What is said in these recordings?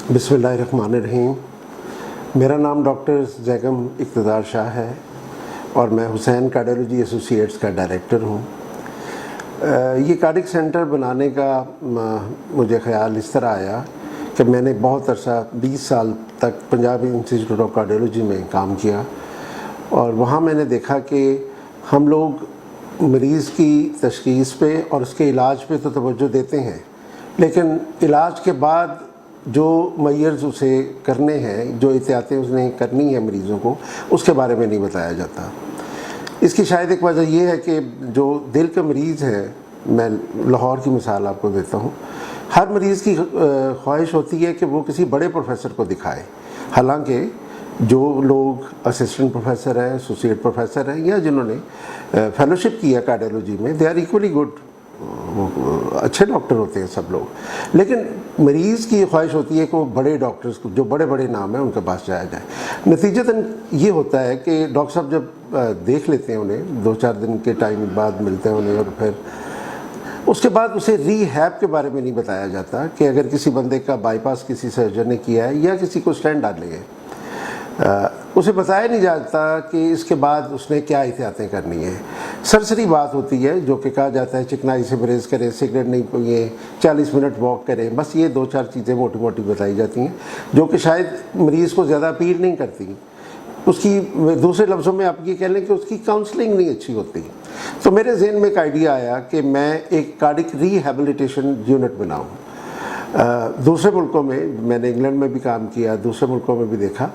बिस्मिल्लाहिर्रहमानिर्रहीम। मेरा नाम डॉक्टर जैगम इक़्तिदार शाह है और मैं हुसैन कार्डियोलॉजी एसोसिएट्स का डायरेक्टर हूँ। ये कार्डिक सेंटर बनाने का मुझे ख़्याल इस तरह आया कि मैंने बहुत अरसा 20 साल तक पंजाब इंस्टीट्यूट ऑफ कार्डियोलॉजी में काम किया और वहाँ मैंने देखा कि हम लोग मरीज़ की तशख़ीस पे और उसके इलाज पे तो तवज्जो देते हैं, लेकिन इलाज के बाद जो मयर्स उसे करने हैं, जो एहतियातें उसने करनी है मरीज़ों को, उसके बारे में नहीं बताया जाता। इसकी शायद एक वजह यह है कि जो दिल के मरीज़ हैं, मैं लाहौर की मिसाल आपको देता हूँ, हर मरीज़ की ख्वाहिश होती है कि वो किसी बड़े प्रोफेसर को दिखाए। हालांकि जो लोग असिस्टेंट प्रोफेसर हैं, एसोसिएट प्रोफेसर हैं या जिन्होंने फेलोशिप किया कार्डियोलॉजी में, दे आर इक्वली गुड, अच्छे डॉक्टर होते हैं सब लोग, लेकिन मरीज़ की ख्वाहिश होती है कि वो बड़े डॉक्टर्स को, जो बड़े बड़े नाम हैं, उनके पास जाया जाए। नतीजतन ये होता है कि डॉक्टर साहब जब देख लेते हैं उन्हें, 2-4 दिन के टाइम बाद मिलते हैं उन्हें, और फिर उसके बाद उसे रीहैब के बारे में नहीं बताया जाता कि अगर किसी बंदे का बाईपास किसी सर्जन ने किया है या किसी को स्टेंट डाले हैं, उसे बताया नहीं जाता कि इसके बाद उसने क्या एहतियातें करनी है। सरसरी बात होती है जो कि कहा जाता है चिकनाई से परहेज़ करें, सिगरेट नहीं पिए, 40 मिनट वॉक करें, बस ये 2-4 चीज़ें मोटी मोटी बताई जाती हैं जो कि शायद मरीज़ को ज़्यादा अपील नहीं करती। उसकी दूसरे लफ्ज़ों में आप ये कह लें कि उसकी काउंसलिंग नहीं अच्छी होती। तो मेरे जहन में एक आइडिया आया कि मैं एक कार्डिक रिहैबिलिटेशन यूनिट बनाऊँ। दूसरे मुल्कों में, मैंने इंग्लैंड में भी काम किया, दूसरे मुल्कों में भी देखा,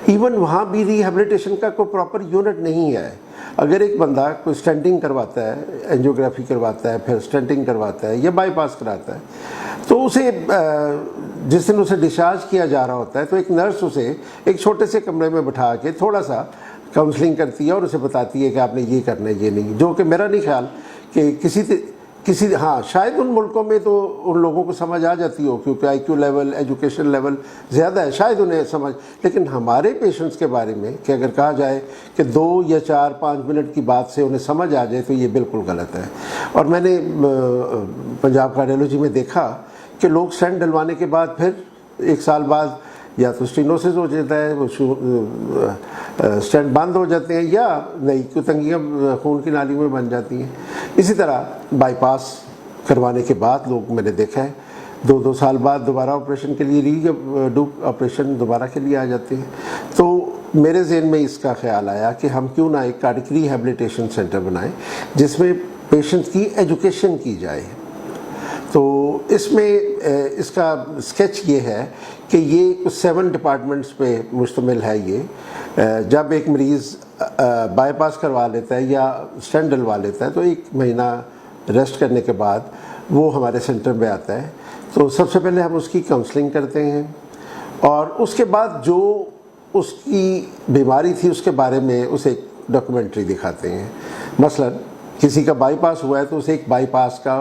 इवन वहाँ भी रिहैबिलिटेशन का कोई प्रॉपर यूनिट नहीं है। अगर एक बंदा कोई स्टेंटिंग करवाता है, एंजियोग्राफी करवाता है, फिर स्टेंटिंग करवाता है या बाईपास कराता है, तो उसे जिस दिन उसे डिस्चार्ज किया जा रहा होता है तो एक नर्स उसे एक छोटे से कमरे में बिठा के थोड़ा सा काउंसलिंग करती है और उसे बताती है कि आपने ये करना है, ये नहीं। जो कि मेरा नहीं ख्याल कि किसी हाँ, शायद उन मुल्कों में तो उन लोगों को समझ आ जाती हो क्योंकि IQ लेवल, एजुकेशन लेवल ज़्यादा है, शायद उन्हें समझ। लेकिन हमारे पेशेंट्स के बारे में कि अगर कहा जाए कि 2 या 4-5 मिनट की बात से उन्हें समझ आ जाए तो ये बिल्कुल गलत है। और मैंने पंजाब कार्डियोलॉजी में देखा कि लोग स्टेंट डलवाने के बाद फिर 1 साल बाद या तो स्टेनोसिस हो जाता है, वो स्टेंट बंद हो जाते हैं, या नई कुतंगियाँ खून की नाली में बन जाती हैं। इसी तरह बाईपास करवाने के बाद लोग, मैंने देखा है, 2-2 साल बाद दोबारा ऑपरेशन के लिए ऑपरेशन दोबारा के लिए आ जाते हैं। तो मेरे जहन में इसका ख्याल आया कि हम क्यों ना एक कार्डिक रिहैबिलिटेशन सेंटर बनाएं जिसमें पेशेंट्स की एजुकेशन की जाए। तो इसमें इसका स्केच ये है कि ये 7 डिपार्टमेंट्स पे मुश्तमिल है। ये जब एक मरीज़ बाईपास करवा लेता है या स्टेंट डलवा लेता है तो 1 महीना रेस्ट करने के बाद वो हमारे सेंटर में आता है। तो सबसे पहले हम उसकी काउंसलिंग करते हैं और उसके बाद जो उसकी बीमारी थी उसके बारे में उसे एक डॉक्यूमेंट्री दिखाते हैं। मसलन किसी का बाईपास हुआ है तो उसे एक बाईपास का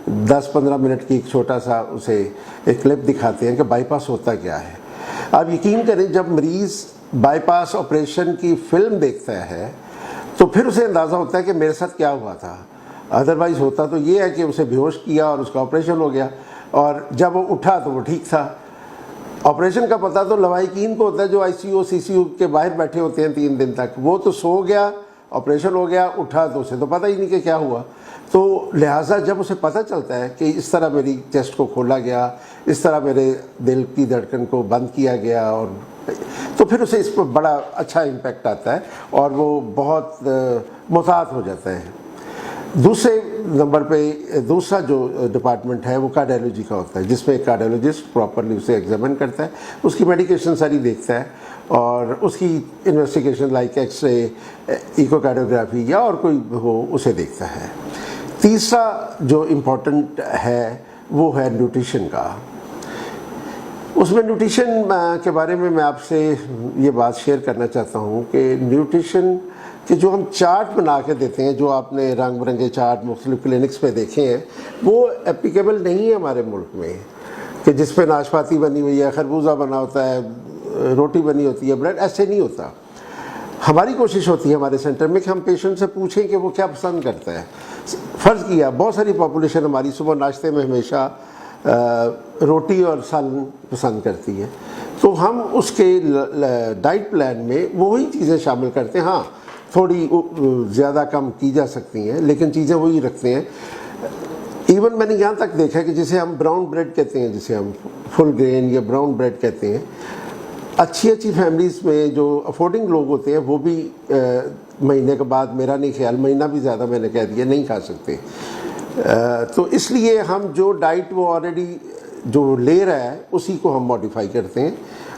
10-15 मिनट की एक छोटा सा उसे एक क्लिप दिखाते हैं कि बाईपास होता क्या है। आप यकीन करें, जब मरीज़ बाईपास ऑपरेशन की फ़िल्म देखता है तो फिर उसे अंदाज़ा होता है कि मेरे साथ क्या हुआ था। अदरवाइज़ होता तो ये है कि उसे बेहोश किया और उसका ऑपरेशन हो गया और जब वो उठा तो वो ठीक था। ऑपरेशन का पता तो लवाहिकीन को होता है जो ICU CCU के बाहर बैठे होते हैं 3 दिन तक। वो तो सो गया, ऑपरेशन हो गया, उठा तो उसे तो पता ही नहीं कि क्या हुआ। तो लिहाजा जब उसे पता चलता है कि इस तरह मेरी चेस्ट को खोला गया, इस तरह मेरे दिल की धड़कन को बंद किया गया, और तो फिर उसे इस पर बड़ा अच्छा इम्पेक्ट आता है और वो बहुत मुतात हो जाता है। दूसरे नंबर पे दूसरा जो डिपार्टमेंट है वो कार्डियोलॉजी का होता है, जिसमें कार्डियोलॉजिस्ट प्रॉपरली उसे एग्जामिन करता है, उसकी मेडिकेशन सारी देखता है और उसकी इन्वेस्टिगेशन लाइक एक्सरे, इकोकार्डियोग्राफी या और कोई हो उसे देखता है। तीसरा जो इम्पोर्टेंट है वो है न्यूट्रिशन का। उसमें न्यूट्रिशन के बारे में मैं आपसे ये बात शेयर करना चाहता हूँ कि न्यूट्रिशन के जो हम चार्ट बना के देते हैं, जो आपने रंग बिरंगे चार्ट मुख्तलिफ क्लिनिक्स पे देखे हैं, वो एप्लीकेबल नहीं है हमारे मुल्क में, कि जिस पे नाशपाती बनी हुई है, खरबूजा बना होता है, रोटी बनी होती है, ब्रेड, ऐसे नहीं होता। हमारी कोशिश होती है हमारे सेंटर में कि हम पेशेंट से पूछें कि वो क्या पसंद करता है। फ़र्ज़ किया बहुत सारी पॉपुलेशन हमारी सुबह नाश्ते में हमेशा روٹی اور سالن پسند کرتی ہے، تو ہم اس کے ڈائٹ پلان میں وہی چیزیں شامل کرتے ہیں. ہاں تھوڑی زیادہ کم کی جا سکتی ہیں لیکن چیزیں وہی رکھتے ہیں. ایون میں نے یہاں تک دیکھا کہ جسے ہم براؤن بریڈ کہتے ہیں، جسے ہم فل گرین یا براؤن بریڈ کہتے ہیں، اچھی فیملیز میں جو افورڈنگ لوگ ہوتے ہیں وہ بھی مہینے کے بعد، میرا نہیں خیال مہینہ بھی زیادہ میں نے کہہ دیا، نہیں کھا سکتے. تو اس لیے ہم جو ڈائٹ وہ آلریڈی جو لے رہا ہے اسی کو ہم ماڈیفائی کرتے ہیں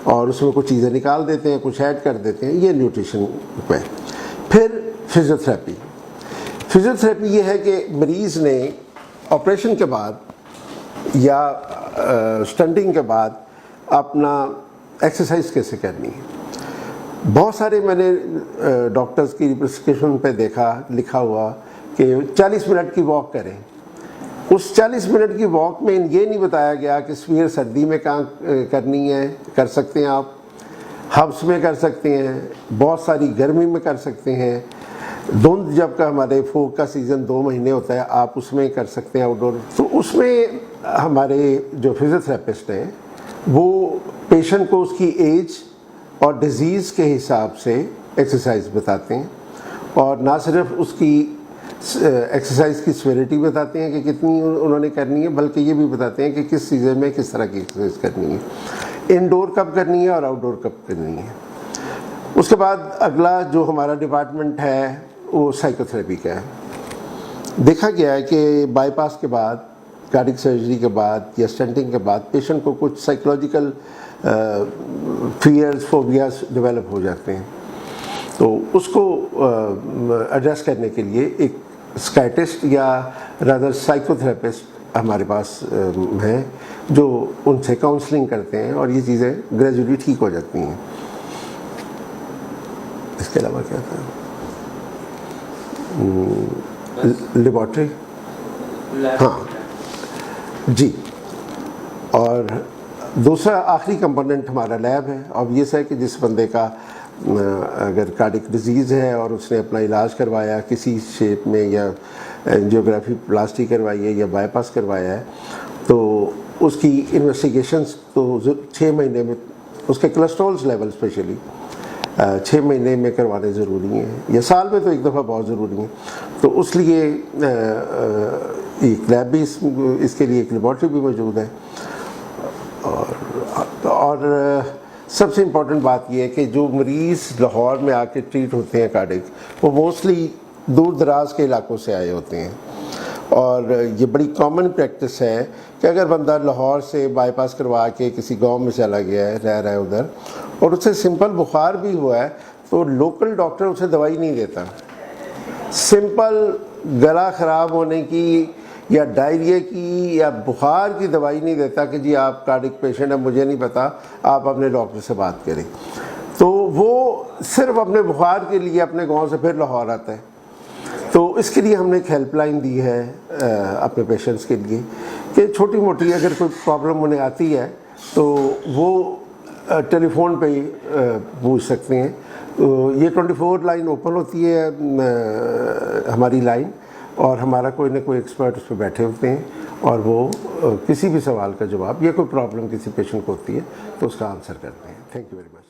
اور اس میں کچھ چیزیں نکال دیتے ہیں، کچھ ایڈ کر دیتے ہیں. یہ نیوٹریشن پہ. پھر فزیوتھراپی. فزیوتھراپی یہ ہے کہ مریض نے آپریشن کے بعد یا اسٹنٹنگ کے بعد اپنا ایکسرسائز کیسے کرنی ہے. بہت سارے میں نے ڈاکٹرز کی پرسکرپشن پہ دیکھا لکھا ہوا کہ 40 منٹ کی واک کریں. اس 40 منٹ کی واک میں یہ نہیں بتایا گیا کہ سویئر سردی میں کہاں کرنی ہے. کر سکتے ہیں آپ، ہبس میں کر سکتے ہیں، بہت ساری گرمی میں کر سکتے ہیں. دھند جب کا ہمارے فوگ کا سیزن 2 مہینے ہوتا ہے آپ اس میں کر سکتے ہیں آؤٹ ڈور. تو اس میں ہمارے جو فزیوتھراپسٹ ہیں وہ پیشنٹ کو اس کی ایج اور ڈیزیز کے حساب سے ایکسرسائز بتاتے ہیں، اور نہ صرف اس کی ایکسرسائز کی سویریٹی بتاتے ہیں کہ کتنی انہوں نے کرنی ہے، بلکہ یہ بھی بتاتے ہیں کہ کس سیزن میں کس طرح کی ایکسرسائز کرنی ہے، انڈور کب کرنی ہے اور آؤٹ ڈور کب کرنی ہے. اس کے بعد اگلا جو ہمارا ڈپارٹمنٹ ہے وہ سائیکو تھراپی کا ہے. دیکھا گیا ہے کہ بائی پاس کے بعد، کارڈک سرجری کے بعد یا اسٹنٹنگ کے بعد پیشنٹ کو کچھ سائیکولوجیکل فیئرز، فوبیاز ڈیولپ ہو جاتے ہیں. تو اس کو ایڈریس کرنے کے لیے ایک سکائٹسٹ یا رادر سائیکو تھراپسٹ ہمارے پاس ہیں جو ان سے کاؤنسلنگ کرتے ہیں اور یہ چیزیں گریجولی ٹھیک ہو جاتی ہیں. اس کے علاوہ کیا تھا؟ لیبارٹری. ہاں جی. اور دوسرا آخری کمپوننٹ ہمارا لیب ہے. آبویس ہے کہ جس بندے کا اگر کارڈک ڈیزیز ہے اور اس نے اپنا علاج کروایا کسی شیپ میں، یا اینجیوگرافی پلاسٹی کروائی ہے یا بائی پاس کروایا ہے، تو اس کی انویسٹیگیشنز تو 6 مہینے میں، اس کے کولیسٹرولز لیول اسپیشلی 6 مہینے میں کروانے ضروری ہیں، یا سال میں تو ایک دفعہ بہت ضروری ہیں. تو اس لیے ایک لیب بھی اس کے لیے ایک لیبارٹری بھی موجود ہے. اور سب سے امپورٹنٹ بات یہ ہے کہ جو مریض لاہور میں آ کے ٹریٹ ہوتے ہیں کارڈک، وہ موسٹلی دور دراز کے علاقوں سے آئے ہوتے ہیں. اور یہ بڑی کامن پریکٹس ہے کہ اگر بندہ لاہور سے بائی پاس کروا کے کسی گاؤں میں چلا گیا ہے، رہ رہا ہے ادھر، اور اسے سمپل بخار بھی ہوا ہے، تو لوکل ڈاکٹر اسے دوائی نہیں دیتا. سمپل گلا خراب ہونے کی یا ڈائریا کی یا بخار کی دوائی نہیں دیتا کہ جی آپ کارڈک پیشنٹ ہیں، مجھے نہیں پتا، آپ اپنے ڈاکٹر سے بات کریں. تو وہ صرف اپنے بخار کے لیے اپنے گاؤں سے پھر لاہور آتا ہے. تو اس کے لیے ہم نے ایک ہیلپ لائن دی ہے اپنے پیشنٹس کے لیے کہ چھوٹی موٹی اگر کوئی پرابلم انہیں آتی ہے تو وہ ٹیلی فون پہ ہی پوچھ سکتے ہیں. تو یہ 24 لائن اوپن ہوتی ہے ہماری لائن، اور ہمارا کوئی نہ کوئی ایکسپرٹ اس پہ بیٹھے ہوتے ہیں، اور وہ کسی بھی سوال کا جواب یا کوئی پرابلم کسی پیشنٹ کو ہوتی ہے تو اس کا آنسر کرتے ہیں. Thank you very much.